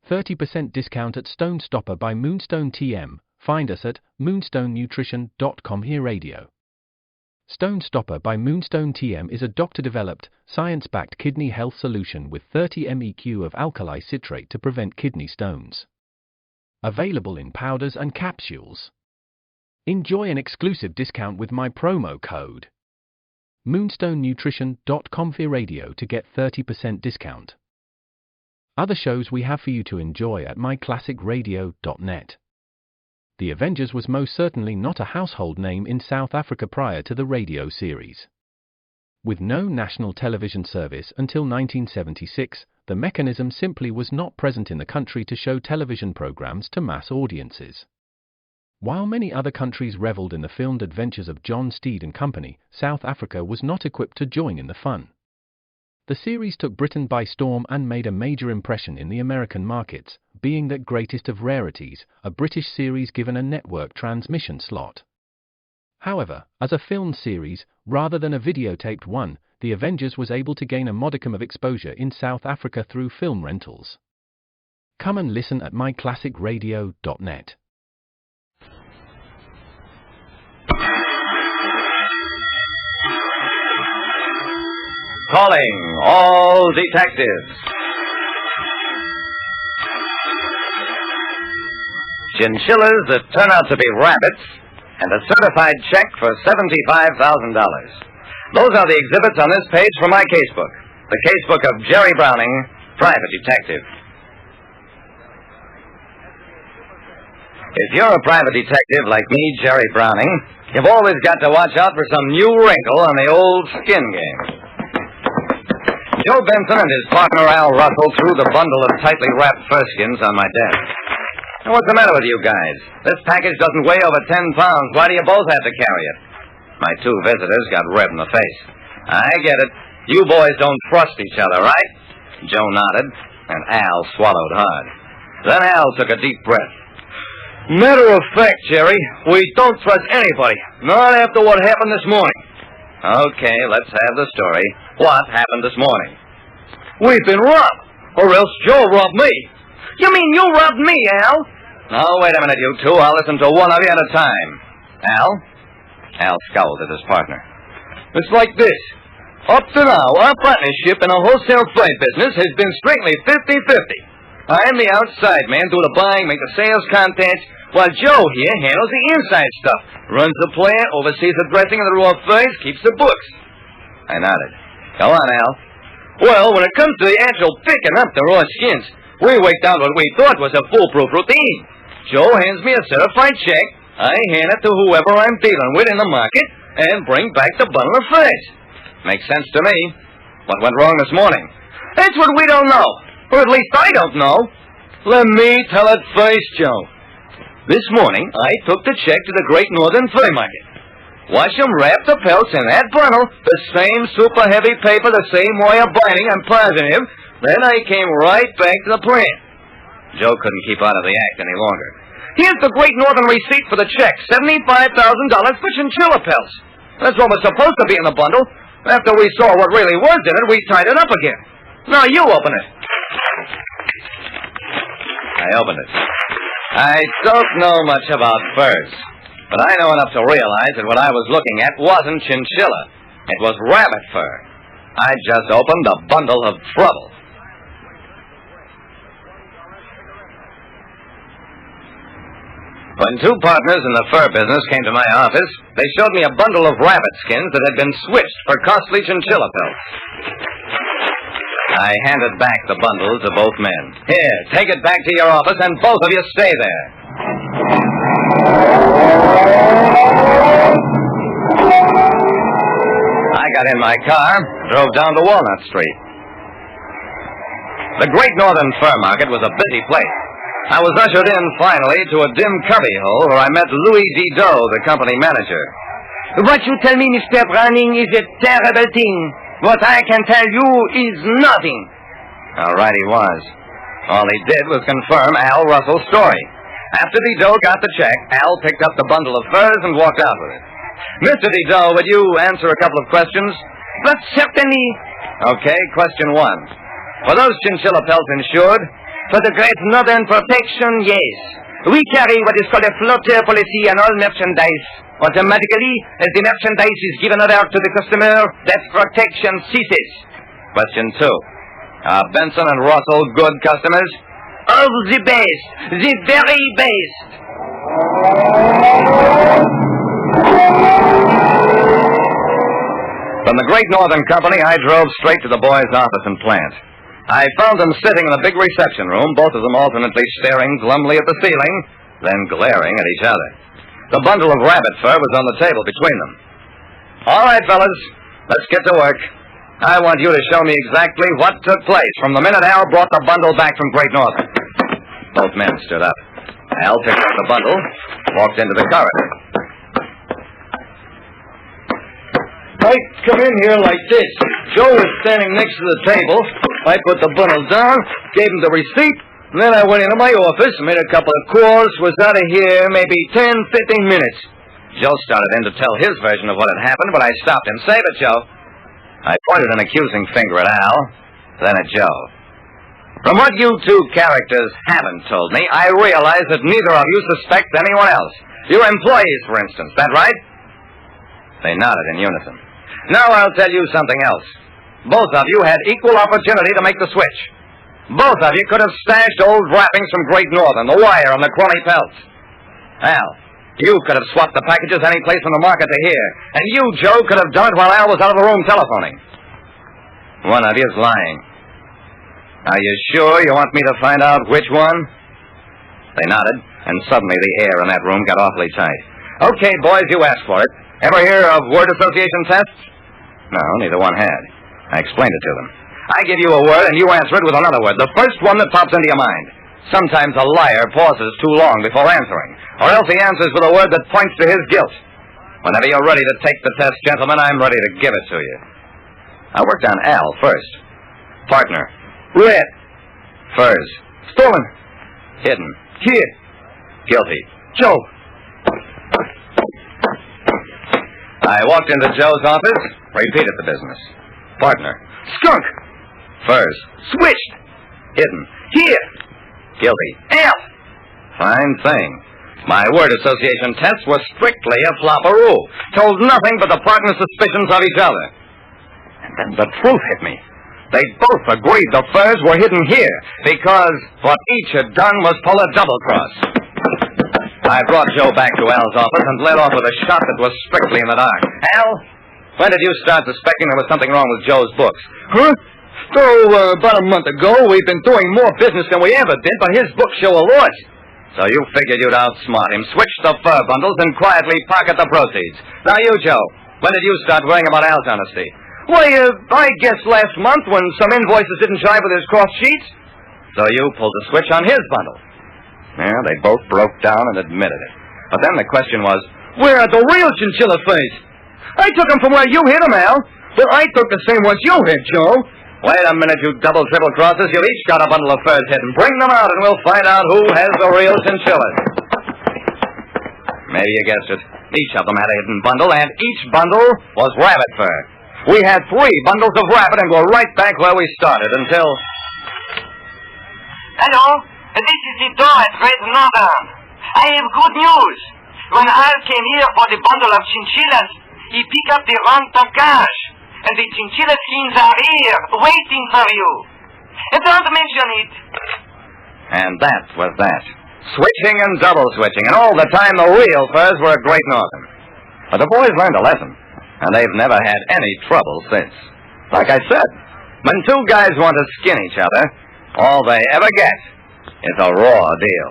30% discount at Stone Stopper by Moonstone TM. Find us at moonstonenutrition.com. Here radio. Stone Stopper by Moonstone TM is a doctor-developed, science-backed kidney health solution with 30 MEq of alkali citrate to prevent kidney stones. Available in powders and capsules. Enjoy an exclusive discount with my promo code moonstonenutrition.com. Here radio to get 30% discount. Other shows we have for you to enjoy at myclassicradio.net. The Avengers was most certainly not a household name in South Africa prior to the radio series. With no national television service until 1976, the mechanism simply was not present in the country to show television programs to mass audiences. While many other countries reveled in the filmed adventures of John Steed and company, South Africa was not equipped to join in the fun. The series took Britain by storm and made a major impression in the American markets, being that greatest of rarities, a British series given a network transmission slot. However, as a filmed series, rather than a videotaped one, The Avengers was able to gain a modicum of exposure in South Africa through film rentals. Come and listen at myclassicradio.net. Calling all detectives. Chinchillas that turn out to be rabbits and a certified check for $75,000. Those are the exhibits on this page from my casebook. The casebook of Jerry Browning, private detective. If you're a private detective like me, Jerry Browning, you've always got to watch out for some new wrinkle on the old skin game. Joe Benson and his partner Al Russell threw the bundle of tightly wrapped furskins on my desk. What's the matter with you guys? This package doesn't weigh over 10 pounds. Why do you both have to carry it? My two visitors got red in the face. I get it. You boys don't trust each other, right? Joe nodded, and Al swallowed hard. Then Al took a deep breath. Matter of fact, Jerry, we don't trust anybody. Not after what happened this morning. Okay, let's have the story. What happened this morning? We've been robbed. Or else Joe robbed me. You mean you robbed me, Al? Now, wait a minute, you two. I'll listen to one of you at a time. Al? Al scowled at his partner. It's like this. Up to now, our partnership in a wholesale freight business has been strictly 50-50. I'm the outside man, do the buying, make the sales contacts, while Joe here handles the inside stuff. Runs the plant, oversees the dressing of the raw furs, keeps the books. I nodded. Go on, Al. Well, when it comes to the actual picking up the raw skins, we worked out what we thought was a foolproof routine. Joe hands me a certified check. I hand it to whoever I'm dealing with in the market and bring back the bundle of furs. Makes sense to me. What went wrong this morning? That's what we don't know. Or at least I don't know. Let me tell it first, Joe. This morning, I took the check to the Great Northern Fur Market. Watch them wrap the pelts in that bundle, the same super heavy paper, the same wire binding, I'm positive. Then I came right back to the plant. Joe couldn't keep out of the act any longer. Here's the Great Northern receipt for the check, $75,000 for chinchilla pelts. That's what was supposed to be in the bundle. After we saw what really was in it, we tied it up again. Now you open it. I opened it. I don't know much about furs, but I know enough to realize that what I was looking at wasn't chinchilla. It was rabbit fur. I just opened a bundle of trouble. When two partners in the fur business came to my office, they showed me a bundle of rabbit skins that had been switched for costly chinchilla pelts. I handed back the bundle to both men. Here, take it back to your office, and both of you stay there. I got in my car, drove down to Walnut Street. The Great Northern Fur Market was a busy place. I was ushered in, finally, to a dim cubbyhole where I met Louis Didot, the company manager. What you tell me, Mr. Browning, is a terrible thing. What I can tell you is nothing. All right, he was. All he did was confirm Al Russell's story. After Didot got the check, Al picked up the bundle of furs and walked out with it. Mr. Didot, would you answer a couple of questions? But certainly. Okay, question one. Were those chinchilla pelts insured? For the Great Northern protection, yes. We carry what is called a floater policy on all merchandise. Automatically, as the merchandise is given out to the customer, that protection ceases. Question 2. Are Benson and Russell good customers? Oh, the best. The very best. From the Great Northern Company, I drove straight to the boys' office and plant. I found them sitting in a big reception room, both of them alternately staring glumly at the ceiling, then glaring at each other. The bundle of rabbit fur was on the table between them. All right, fellas, let's get to work. I want you to show me exactly what took place from the minute Al brought the bundle back from Great Northern. Both men stood up. Al picked up the bundle, walked into the corridor. I come in here like this. Joe was standing next to the table. I put the bundle down, gave him the receipt, and then I went into my office, made a couple of calls, was out of here maybe 10, 15 minutes. Joe started in to tell his version of what had happened, but I stopped him. Save it, Joe. I pointed an accusing finger at Al, then at Joe. From what you two characters haven't told me, I realize that neither of you suspect anyone else. Your employees, for instance. That right? They nodded in unison. Now I'll tell you something else. Both of you had equal opportunity to make the switch. Both of you could have stashed old wrappings from Great Northern, the wire and the crony pelts. Al, you could have swapped the packages any place from the market to here. And you, Joe, could have done it while Al was out of the room telephoning. One of you is lying. Are you sure you want me to find out which one? They nodded, and suddenly the air in that room got awfully tight. Okay, boys, you asked for it. Ever hear of word association tests? No, neither one had. I explained it to them. I give you a word, and you answer it with another word. The first one that pops into your mind. Sometimes a liar pauses too long before answering, or else he answers with a word that points to his guilt. Whenever you're ready to take the test, gentlemen, I'm ready to give it to you. I worked on Al first. Partner. Red. Furs. Stolen. Hidden. Here. Guilty. Joe. I walked into Joe's office, repeated the business. Partner. Skunk. Furs. Switched. Hidden. Here. Guilty. Al. Fine thing. My word association test was strictly a flopperoo. Told nothing but the partners' suspicions of each other. And then the truth hit me. They both agreed the furs were hidden here because what each had done was pull a double cross. I brought Joe back to Al's office and led off with a shot that was strictly in the dark. Al, when did you start suspecting there was something wrong with Joe's books? Huh? About a month ago. We've been doing more business than we ever did, but his books show a loss. So you figured you'd outsmart him, switch the fur bundles, and quietly pocket the proceeds. Now you, Joe, when did you start worrying about Al's honesty? Why, I guess last month when some invoices didn't jive with his cross sheets. So you pulled the switch on his bundle. Yeah, they both broke down and admitted it. But then the question was, where are the real Chinchilla furs? I took them from where you hid them, Al. But I took the same ones you hid, Joe. Wait a minute, you double, triple crosses. You've each got a bundle of furs hidden. Bring them out and we'll find out who has the real chinchillas. Maybe you guessed it. Each of them had a hidden bundle, and each bundle was rabbit fur. We had 3 bundles of rabbit and were right back where we started until... Hello, this is the door at Great Northern. I have good news. When Al came here for the bundle of chinchillas, he picked up the wrong package. And the chinchilla skins are here, waiting for you. Don't mention it. And that was that. Switching and double switching, and all the time the real furs were at Great Northern. But the boys learned a lesson, and they've never had any trouble since. Like I said, when 2 guys want to skin each other, all they ever get is a raw deal.